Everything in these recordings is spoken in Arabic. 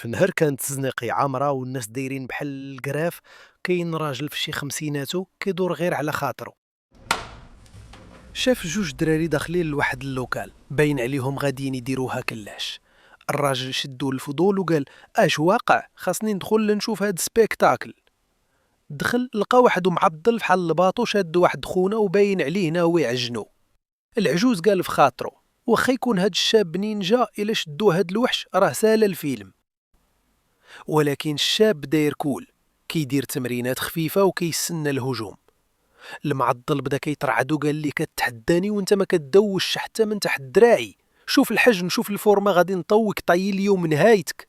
في نهار كانت الزناقي عامرة والناس دايرين بحال الكراف. كاين راجل في شي خمسيناتو كيدور غير على خاطرو. شاف جوج دراري داخلين لواحد اللوكال باين عليهم غاديين يديروها كلاش. الراجل شدو الفضول وقال: اش واقع، خاصني ندخل نشوف هاد سبيكتاكل. دخل لقى واحد معضل فحال الباطو شاد واحد خونا وباين عليه ناوي يعجنو. العجوز قال في خاطرو: واخا يكون هاد الشاب نينجا الا شدو هاد الوحش راه سال الفيلم. ولكن الشاب داير كول، كيدير تمرينات خفيفة وكيسنى الهجوم. المعضل بدا كيترعد وقال لي: كتحداني وانت ما كدوش حتى من تحت دراعي، شوف الحجم شوف الفورمه غادي نطوك طايل اليوم نهايتك.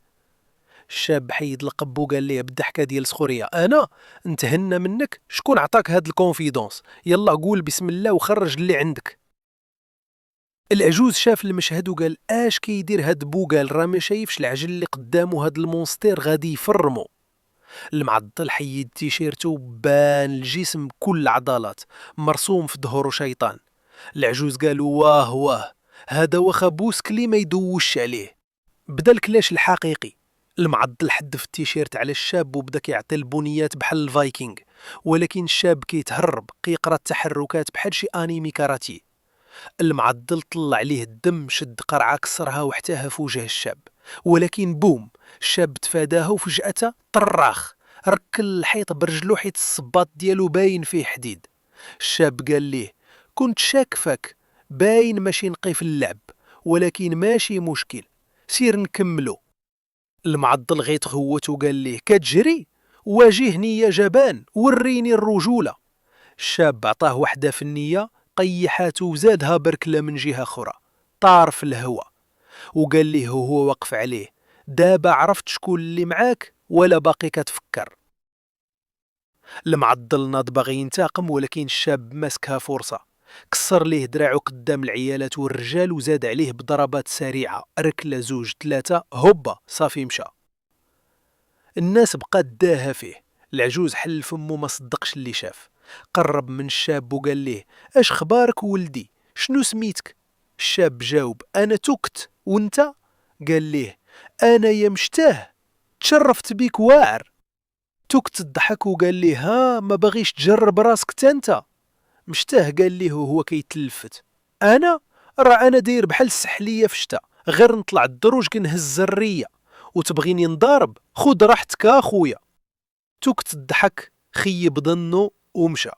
الشاب حيد القب وقال ليه بالضحكه ديال السخريه: انا نتهنى منك، شكون عطاك هاد الكونفيدونس؟ يلا قول بسم الله وخرج اللي عندك. العجوز شاف المشهد وقال: اش كيدير هاد بوقال، راه ما شايفش العجل اللي قدامه، هاد المونستير غادي يفرمو. المعضل حيد تيشيرتو بان الجسم كل عضلات، مرسوم في ظهره شيطان. العجوز قال: واه واه، هذا واخا بوسكلي ما يدوش عليه. بدا الكلاش الحقيقي. المعضل حدف التيشيرت على الشاب وبدا كيعطي البنيات بحال الفايكينغ، ولكن الشاب كيتهرب كيقرا التحركات بحال شي انمي كاراتي. المعضل طلع عليه الدم، شد قرعه كسرها وحتاها في وجه الشاب، ولكن بوم، الشاب تفاداها وفجأة طراخ ركل الحيط برجلو حيت الصباط ديالو باين فيه حديد. الشاب قال ليه: كنت شاكفك، باين ماشي نقي في اللعب، ولكن ماشي مشكل، سير نكملو. المعضل غيتغوت وقال ليه: كتجري؟ واجهني يا جبان، وريني الرجولة. الشاب عطاه وحدة في النية، قيحاتو وزادها بركلة من جهة أخرى، طار في الهوا. وقال ليه وهو وقف عليه: دابا عرفت شكون اللي معاك ولا باقي كتفكر؟ المعضل ناض باغي ينتقم، ولكن الشاب ماسكها فرصة، كسر ليه دراعو قدام العيالات والرجال وزاد عليه بضربات سريعة، ركلة زوج ثلاثة هوبا صافي مشى. الناس بقات داها فيه. العجوز حل فمو ما صدقش اللي شاف، قرب من الشاب وقال ليه: اش خبارك ولدي، شنو سميتك؟ الشاب جاوب: انا تكت، وانت؟ قال ليه: انا يا مشتاه، تشرفت بيك واعر. تكت الضحك وقال ليه: ها ما باغيش تجرب راسك تانتا؟ مشتاه قال ليه وهو كيتلفت: انا راه انا داير بحال السحليه في الشتاء، غير نطلع الدروج كنهز الريه، وتبغيني نضارب؟ خد راحتك اخويا. تكت الضحك خيب ظنه ومشى.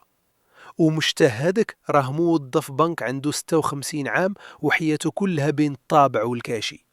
ومشتاه هذاك راه موظف بنك عنده 56 عام وحياته كلها بين الطابع والكاشي.